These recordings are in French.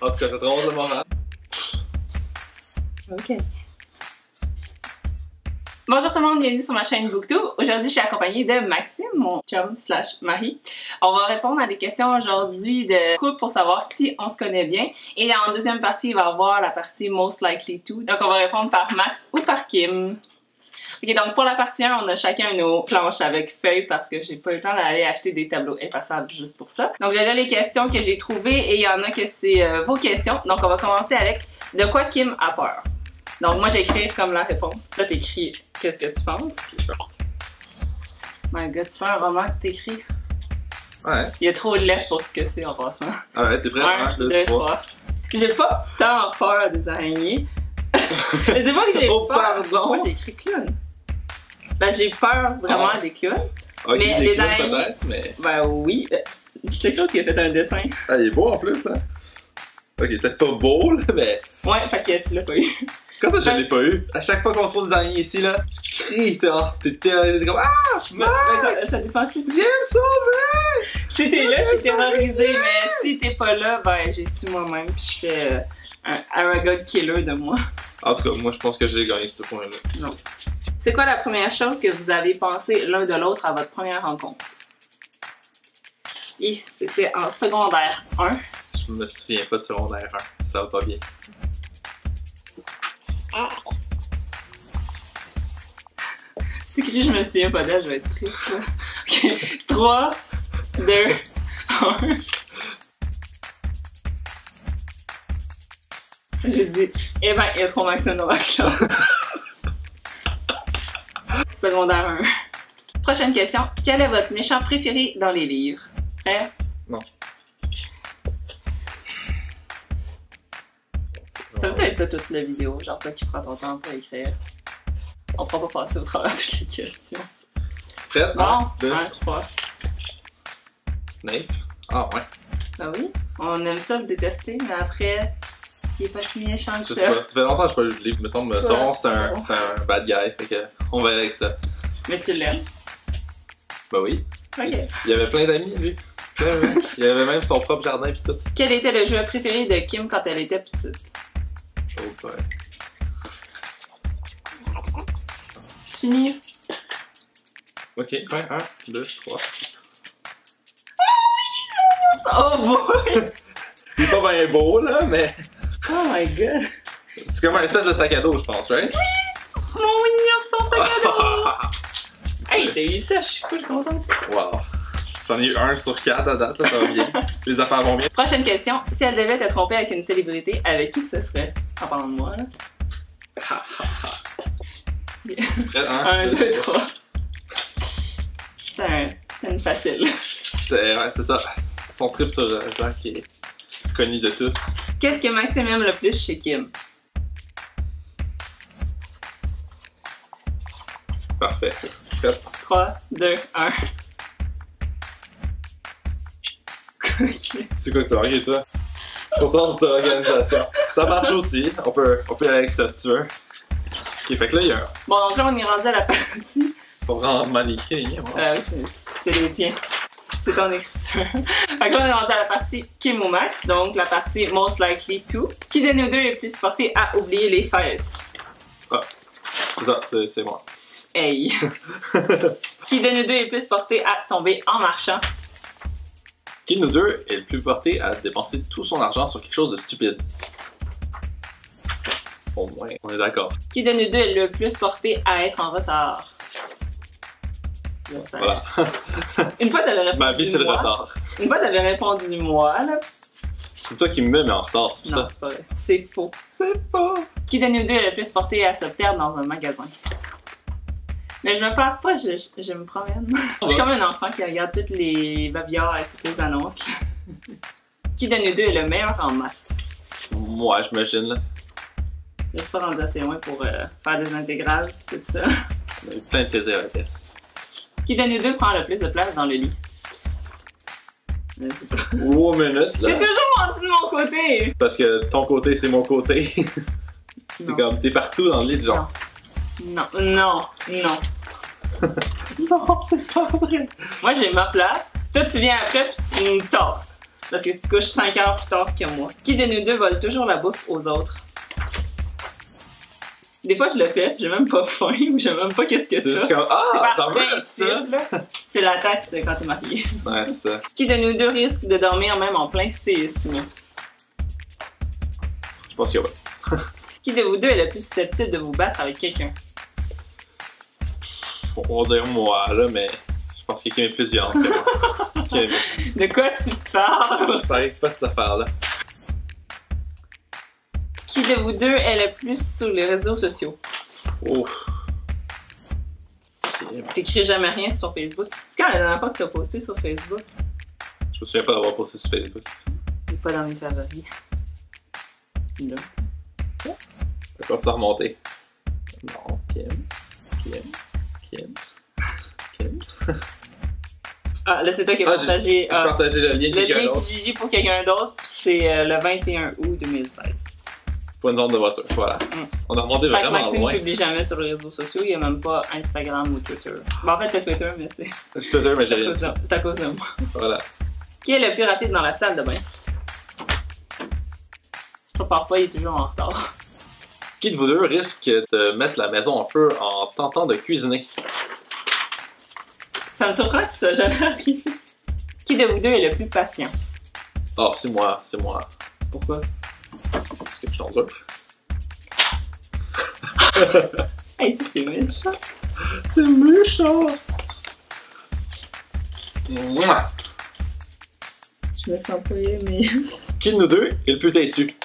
En tout cas, ça te remonte le moral. Ok. Bonjour tout le monde, bienvenue sur ma chaîne BookTube. Aujourd'hui, je suis accompagnée de Maxime, mon chum / mari. On va répondre à des questions aujourd'hui de couple pour savoir si on se connaît bien. Et en deuxième partie, il va y avoir la partie Most Likely To. Donc on va répondre par Max ou par Kim. Ok, donc pour la partie 1, on a chacun nos planches avec feuilles parce que j'ai pas eu le temps d'aller acheter des tableaux effaçables juste pour ça. Donc j'ai là les questions que j'ai trouvées et il y en a que c'est vos questions. Donc on va commencer avec de quoi Kim a peur. Donc moi j'écris comme la réponse. Là t'écris qu'est-ce que tu penses. My God, tu fais un roman que t'écris. Ouais. Il y a trop de lettres pour ce que c'est en passant. Ah ouais, t'es prêt? 1, 2, 3. J'ai pas tant peur des araignées. C'est pas que j'ai oh, peur. pardon. Moi j'ai écrit clown. Ben j'ai peur vraiment des clowns. Ok, mais les araignées. peut-être, mais. Ben oui. C'est Claude qui a fait un dessin. Ah, il est beau en plus, hein? Ok, peut-être pas beau, là, mais. Ouais, fait que tu l'as pas eu. Comme ça, je l'ai pas eu. À chaque fois qu'on trouve des araignées ici, là, tu cries, t'es comme ah, je meurs! Ça dépend si Viens me sauver! si t'es là, je suis terrorisée, mais si t'es pas là, ben j'ai tué moi-même pis je fais un Aragog killer de moi. En tout cas, moi, je pense que j'ai gagné ce point-là. Non. C'est quoi la première chose que vous avez pensé l'un de l'autre à votre première rencontre? Et c'était en secondaire 1. Je me souviens pas de secondaire 1. Ça va pas bien. C'est écrit je me souviens pas d'elle, je vais être triste là. Ok, 3, 2, 1. J'ai dit, eh ben, il y a trop Maxime dans ma classe. Secondaire 1. Prochaine question. Quel est votre méchant préféré dans les livres? Prêt? Non. Ça veut être ça toute la vidéo, genre toi qui prends ton temps pour écrire. On pourra pas passer au travers de toutes les questions. Prête? Bon, 1, 2, 1, 3. Snape. Ah ouais. Ben oui, on aime ça le détester, mais après, il est pas si méchant que Je ça. sais pas, ça fait longtemps que je pas lu le livre, me semble. Sauron, c'est un bad guy, fait que on va aller avec ça. Mais tu l'aimes. Bah oui. Ok. Il y avait plein d'amis, lui. Ouais. Il y avait même son propre jardin pis tout. Quel était le jeu préféré de Kim quand elle était petite? Oh, ouais. C'est fini? Ok, ouais, 1, 2, 3. Oh boy! Il est pas bien beau, là, mais. Oh my god! C'est comme un espèce de sac à dos, je pense, right? Mon mignon, son sac à dos! Hey, t'as eu ça, je suis contente. Wow. J'en ai eu 1 sur 4 à date, là, ça va bien. Les affaires vont bien. Prochaine question. Si elle devait te tromper avec une célébrité, avec qui ce serait? En parlant de moi, là. 1, 2, 3. C'est une facile. Ouais, c'est ça. Son trip sur Zach qui est connu de tous. Qu'est-ce que Maxime aime le plus chez Kim? Parfait. Prête? 3, 2, 1. C'est quoi que t'as marqué, toi? Son sens de l'organisation. Ça marche aussi. On peut aller avec ça, si tu veux. Ok, fait que là, il y a un... Bon, donc là, on est rendu à la partie. Ils sont vraiment mal écrits, hein? Oui, c'est les tiens. C'est ton écriture. Fait que là, on est rendu à la partie Kim ou Max, donc la partie Most Likely To. Qui de nous deux est plus porté à oublier les fêtes? Ah, c'est ça, c'est moi. Hey! Qui de nous deux est plus porté à tomber en marchant? Qui de nous deux est le plus porté à dépenser tout son argent sur quelque chose de stupide? Au moins, on est d'accord. Qui de nous deux est le plus porté à être en retard? Voilà. Une fois, t'avais répondu Ma vie, c'est le moi. retard. Une fois, t'avais répondu moi, là. C'est toi qui me mets en retard, c'est pour Non, ça. c'est pas vrai. C'est faux. C'est pas. Qui de nous deux est le plus porté à se perdre dans un magasin? Mais je me perds pas, je me promène. Je suis comme un enfant qui regarde toutes les babillards et toutes les annonces. Qui de nous deux est le meilleur en maths? Moi, j'imagine, là. Je suis pas rendu assez loin pour faire des intégrales, tout ça. On a eu plein de plaisir à la test. Qui de nous deux prend le plus de place dans le lit? Je sais pas. 1 minute, là. T'es toujours rendu de mon côté! Parce que ton côté, c'est mon côté. C'est Non. comme, t'es partout dans le lit, genre. Non, non, non. Non, c'est pas vrai. Moi, j'ai ma place. Toi, tu viens après puis tu me tasses. Parce que tu te couches 5 heures plus tard que moi. Qui de nous deux vole toujours la bouffe aux autres? Des fois, je le fais, j'ai même pas faim ou j'ai même pas qu'est-ce que C'est tu juste as. comme, C'est t'en par veux ça? principe, là. C'est la taxe quand t'es marié. Ouais, c'est ça. Qui de nous deux risque de dormir même en plein séisme? Je pense qu'il y a pas. Qui de vous deux est le plus susceptible de vous battre avec quelqu'un? On va dire moi, là, mais je pense qu'il y a plus violente que moi. De quoi tu parles? Ça arrive pas cette affaire-là. Qui de vous deux est le plus sur les réseaux sociaux? Ouf. Ok. T'écris jamais rien sur ton Facebook. C'est quand la dernière fois que t'as posté sur Facebook? Je me souviens pas d'avoir posté sur Facebook. Il est pas dans mes favoris. C'est là. T'as pas pu ça remonter. Non, Kim. Ah, là, c'est toi qui as partagé. J'ai partagé le lien de le quelqu'un lien d'autre. Kijiji pour quelqu'un d'autre, puis c'est le 21 août 2016. Pour une vente de voiture, voilà. On a remonté Fait que vraiment Maxime loin. ne publie jamais sur les réseaux sociaux, il n'y a même pas Instagram ou Twitter. Bon, en fait, t'as Twitter, mais c'est Je te dis, mais j'ai rien dit. c'est à cause de moi. Voilà. Qui est le plus rapide dans la salle de bain? Tu prépares pas, il est toujours en retard. Qui de vous deux risque de mettre la maison en feu en tentant de cuisiner? Ça me surprend que ça soit jamais arrivé. Qui de vous deux est le plus patient? Oh, c'est moi. Pourquoi? Parce que je t'en dur. Hey, ça c'est méchant. C'est méchant! Mouah! Je me sens pas aimée. Qui de nous deux est le plus têtu?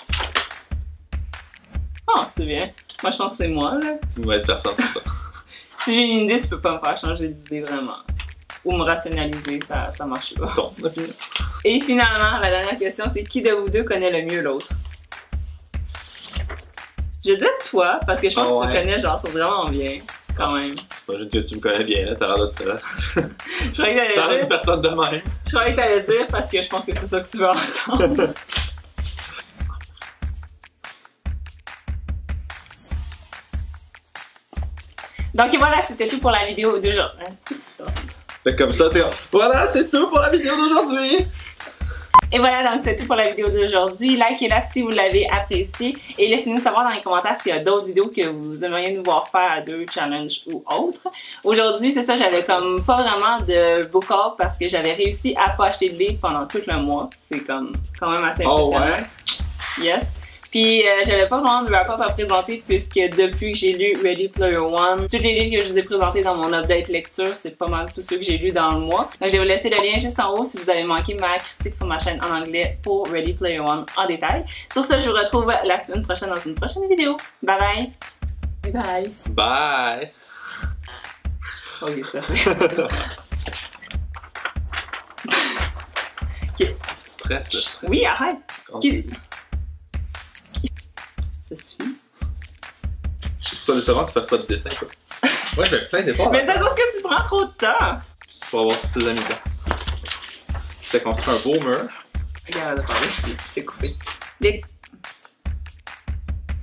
Ah, c'est bien. Moi, je pense que c'est moi, là. C'est une mauvaise personne, c'est pour ça. Si j'ai une idée, tu peux pas me faire changer d'idée vraiment. Ou me rationaliser, ça marche pas. Ton opinion. Et finalement, la dernière question, c'est qui de vous deux connaît le mieux l'autre? Je vais dire toi, parce que je pense que tu connais genre vraiment bien, quand même. J'imagine que tu me connais bien, là, t'as l'air de ça. Je croyais que T'as l'air t'allais d'une dire, personne de même. je croyais que t'allais dire parce que je pense que c'est ça que tu veux entendre. Donc voilà, c'était tout pour la vidéo d'aujourd'hui. Fait comme ça, t'es. Voilà, c'est tout pour la vidéo d'aujourd'hui! Et voilà, donc c'était tout pour la vidéo d'aujourd'hui. Likez-la si vous l'avez appréciée et laissez-nous savoir dans les commentaires s'il y a d'autres vidéos que vous aimeriez nous voir faire à deux challenges ou autres. Aujourd'hui, c'est ça, j'avais comme pas vraiment de book haul parce que j'avais réussi à pas acheter de livre pendant tout le mois. C'est comme quand même assez impressionnant. Oh ouais? Yes. Puis j'avais pas vraiment de wrap-up à présenter puisque depuis que j'ai lu Ready Player One, tous les livres que je vous ai présentés dans mon update lecture, c'est pas mal tous ceux que j'ai lus dans le mois. Donc je vais vous laisser le lien juste en haut si vous avez manqué ma critique sur ma chaîne en anglais pour Ready Player One en détail. Sur ce, je vous retrouve la semaine prochaine dans une prochaine vidéo. Bye bye! Bye! Bye! Ok, ça fait. Ok. Stress, là. Oui, arrête! Qui... Je suis. Je trouve ça décevant que tu fasses pas de dessin, quoi. Ouais, j'ai plein d'efforts. Mais c'est à cause que tu prends trop de temps! Pour avoir tous tes amis là. T'as construit un beau mur. Regarde, de parler. C'est coupé. Les...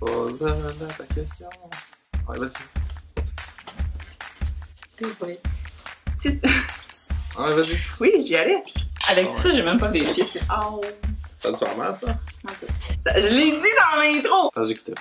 Pose-moi ta question. Ouais, vas-y. Si... Ouais, vas-y. Oui, j'y allais. Avec Ah tout ça, j'ai même pas vérifié. Oh. Ça a dû faire mal, ça? Je l'ai dit dans l'intro! Ah, j'écoutais pas.